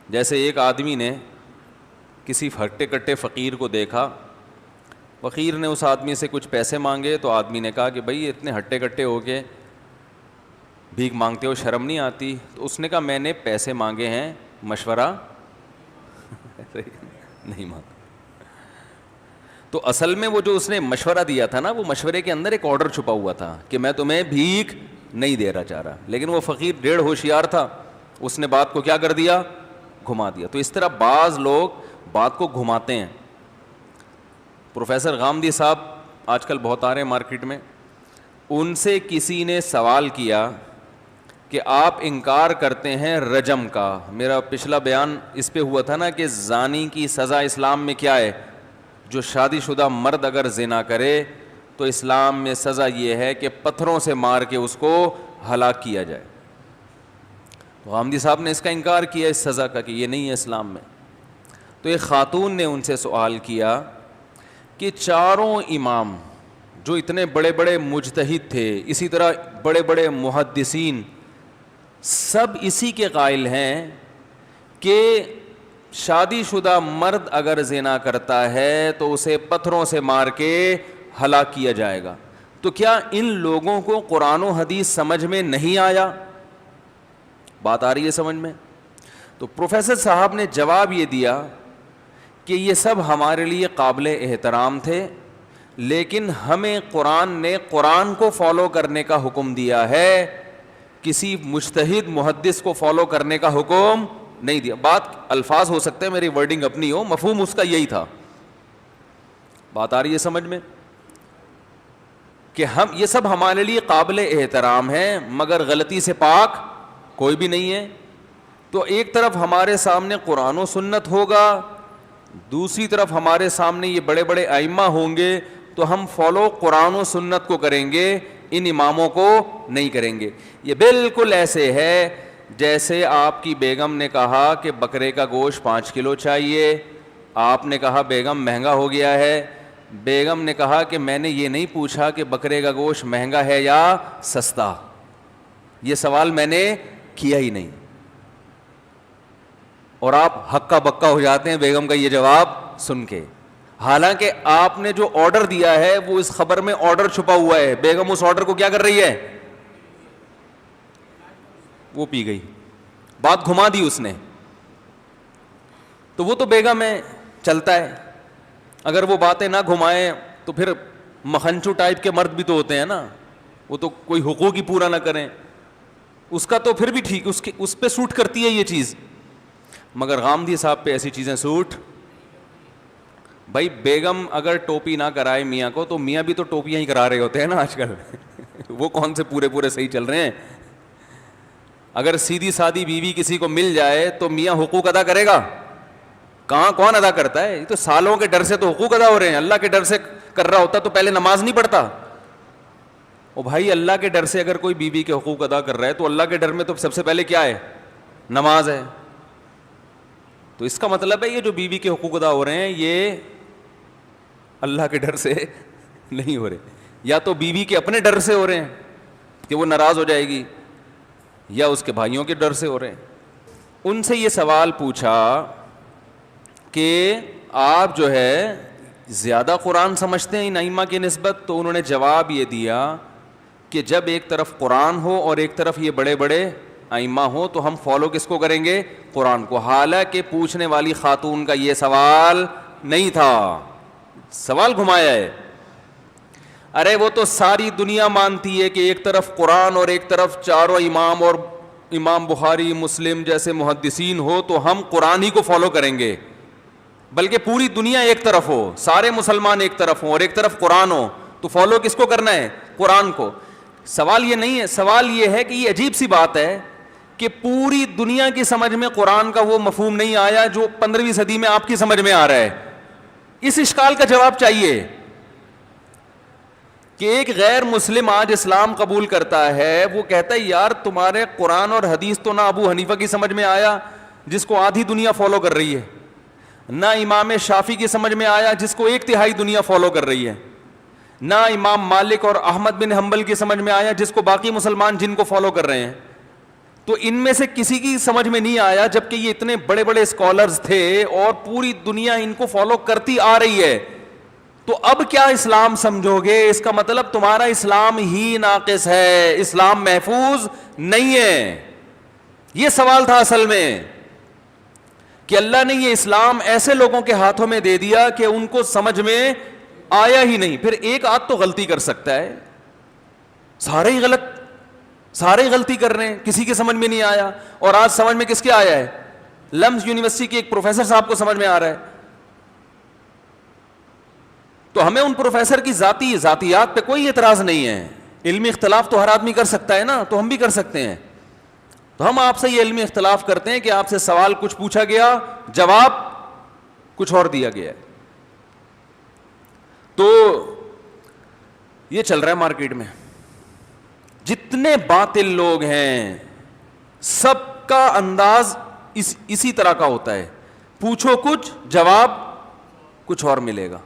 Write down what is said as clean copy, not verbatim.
جیسے ایک آدمی نے کسی ہٹے کٹے فقیر کو دیکھا, فقیر نے اس آدمی سے کچھ پیسے مانگے, تو آدمی نے کہا کہ بھائی اتنے ہٹے کٹے ہو کے بھیک مانگتے ہو, شرم نہیں آتی؟ تو اس نے کہا میں نے پیسے مانگے ہیں, مشورہ نہیں مانگا. تو اصل میں وہ جو اس نے مشورہ دیا تھا نا, وہ مشورے کے اندر ایک آرڈر چھپا ہوا تھا کہ میں تمہیں بھیک نہیں دینا چاہ رہا, لیکن وہ فقیر ڈیڑھ ہوشیار تھا, اس نے بات کو کیا کر دیا, گھما دیا. تو اس طرح بعض لوگ بات کو گھماتے ہیں. پروفیسر غامدی صاحب آج کل بہت آ رہے ہیں مارکیٹ میں, ان سے کسی نے سوال کیا کہ آپ انکار کرتے ہیں رجم کا. میرا پچھلا بیان اس پہ ہوا تھا نا کہ زانی کی سزا اسلام میں کیا ہے, جو شادی شدہ مرد اگر زنا کرے تو اسلام میں سزا یہ ہے کہ پتھروں سے مار کے اس کو ہلاک کیا جائے. تو غامدی صاحب نے اس کا انکار کیا, اس سزا کا, کہ یہ نہیں ہے اسلام میں. تو ایک خاتون نے ان سے سوال کیا کہ چاروں امام جو اتنے بڑے بڑے مجتہد تھے, اسی طرح بڑے بڑے محدثین, سب اسی کے قائل ہیں کہ شادی شدہ مرد اگر زنا کرتا ہے تو اسے پتھروں سے مار کے ہلاک کیا جائے گا. تو کیا ان لوگوں کو قرآن و حدیث سمجھ میں نہیں آیا؟ بات آ رہی ہے سمجھ میں؟ تو پروفیسر صاحب نے جواب یہ دیا کہ یہ سب ہمارے لیے قابل احترام تھے, لیکن ہمیں قرآن نے قرآن کو فالو کرنے کا حکم دیا ہے, کسی مجتہد محدث کو فالو کرنے کا حکم نہیں دیا. بات الفاظ ہو سکتے ہیں میری ورڈنگ اپنی ہو, مفہوم اس کا یہی تھا. بات آ رہی ہے سمجھ میں؟ کہ ہم یہ سب ہمارے لیے قابل احترام ہیں, مگر غلطی سے پاک کوئی بھی نہیں ہے. تو ایک طرف ہمارے سامنے قرآن و سنت ہوگا, دوسری طرف ہمارے سامنے یہ بڑے بڑے ائمہ ہوں گے, تو ہم فالو قرآن و سنت کو کریں گے, ان اماموں کو نہیں کریں گے. یہ بالکل ایسے ہے جیسے آپ کی بیگم نے کہا کہ بکرے کا گوشت 5 کلو چاہیے, آپ نے کہا بیگم مہنگا ہو گیا ہے, بیگم نے کہا کہ میں نے یہ نہیں پوچھا کہ بکرے کا گوشت مہنگا ہے یا سستا, یہ سوال میں نے کیا ہی نہیں, اور آپ ہکا بکا ہو جاتے ہیں بیگم کا یہ جواب سن کے. حالانکہ آپ نے جو آرڈر دیا ہے وہ اس خبر میں آرڈر چھپا ہوا ہے, بیگم اس آرڈر کو کیا کر رہی ہے, وہ پی گئی, بات گھما دی اس نے. تو وہ تو بیگم ہے, چلتا ہے. اگر وہ باتیں نہ گھمائیں تو پھر مکھنچو ٹائپ کے مرد بھی تو ہوتے ہیں نا, وہ تو کوئی حقوق ہی پورا نہ کریں, اس کا تو پھر بھی ٹھیک, اس پہ سوٹ کرتی ہے یہ چیز, مگر غامدی صاحب پہ ایسی چیزیں سوٹ. بھائی بیگم اگر ٹوپی نہ کرائے میاں کو, تو میاں بھی تو ٹوپیاں ہی کرا رہے ہوتے ہیں نا آج کل وہ کون سے پورے صحیح چل رہے ہیں. اگر سیدھی سادی بیوی کسی کو مل جائے تو میاں حقوق ادا کرے گا؟ کہاں, کون ادا کرتا ہے؟ یہ تو سالوں کے ڈر سے تو حقوق ادا ہو رہے ہیں, اللہ کے ڈر سے کر رہا ہوتا تو پہلے نماز نہیں پڑھتا. او بھائی اللہ کے ڈر سے اگر کوئی بیوی کے حقوق ادا کر رہا ہے تو اللہ کے ڈر میں تو سب سے پہلے کیا ہے, نماز ہے. تو اس کا مطلب ہے یہ جو بیوی کے حقوق ادا ہو رہے ہیں یہ اللہ کے ڈر سے نہیں ہو رہے, یا تو بیوی کے اپنے ڈر سے ہو رہے ہیں کہ وہ ناراض ہو جائے گی, یا اس کے بھائیوں کے ڈر سے ہو رہے ہیں. ان سے یہ سوال پوچھا کہ آپ جو ہے زیادہ قرآن سمجھتے ہیں ان ائمہ کی نسبت, تو انہوں نے جواب یہ دیا کہ جب ایک طرف قرآن ہو اور ایک طرف یہ بڑے بڑے ائمہ ہو تو ہم فالو کس کو کریں گے, قرآن کو. حالانکہ پوچھنے والی خاتون کا یہ سوال نہیں تھا, سوال گھمایا ہے. ارے وہ تو ساری دنیا مانتی ہے کہ ایک طرف قرآن اور ایک طرف چاروں امام, اور امام بخاری مسلم جیسے محدثین ہو تو ہم قرآن ہی کو فالو کریں گے. بلکہ پوری دنیا ایک طرف ہو, سارے مسلمان ایک طرف ہوں اور ایک طرف قرآن ہو, تو فالو کس کو کرنا ہے, قرآن کو. سوال یہ نہیں ہے, سوال یہ ہے کہ یہ عجیب سی بات ہے کہ پوری دنیا کی سمجھ میں قرآن کا وہ مفہوم نہیں آیا جو 15ویں صدی میں آپ کی سمجھ میں آ رہا ہے. اس اشکال کا جواب چاہیے کہ ایک غیر مسلم آج اسلام قبول کرتا ہے, وہ کہتا ہے یار تمہارے قرآن اور حدیث تو نہ ابو حنیفہ کی سمجھ میں آیا جس کو آدھی دنیا فالو کر رہی ہے, نہ امام شافعی کی سمجھ میں آیا جس کو 1/3 دنیا فالو کر رہی ہے, نہ امام مالک اور احمد بن حنبل کی سمجھ میں آیا جس کو باقی مسلمان جن کو فالو کر رہے ہیں. تو ان میں سے کسی کی سمجھ میں نہیں آیا، جبکہ یہ اتنے بڑے بڑے اسکالرز تھے اور پوری دنیا ان کو فالو کرتی آ رہی ہے. تو اب کیا اسلام سمجھو گے؟ اس کا مطلب تمہارا اسلام ہی ناقص ہے، اسلام محفوظ نہیں ہے. یہ سوال تھا اصل میں کہ اللہ نے یہ اسلام ایسے لوگوں کے ہاتھوں میں دے دیا کہ ان کو سمجھ میں آیا ہی نہیں. پھر ایک آدھ تو غلطی کر سکتا ہے، سارے ہی غلطی کر رہے ہیں، کسی کے سمجھ میں نہیں آیا. اور آج سمجھ میں کس کے آیا ہے؟ لمز یونیورسٹی کے ایک پروفیسر صاحب کو سمجھ میں آ رہا ہے. تو ہمیں ان پروفیسر کی ذاتیات پہ کوئی اعتراض نہیں ہے. علمی اختلاف تو ہر آدمی کر سکتا ہے نا، تو ہم بھی کر سکتے ہیں. تو ہم آپ سے یہ علمی اختلاف کرتے ہیں کہ آپ سے سوال کچھ پوچھا گیا، جواب کچھ اور دیا گیا ہے. تو یہ چل رہا ہے مارکیٹ میں. جتنے باطل لوگ ہیں سب کا انداز اسی طرح کا ہوتا ہے، پوچھو کچھ جواب کچھ اور ملے گا.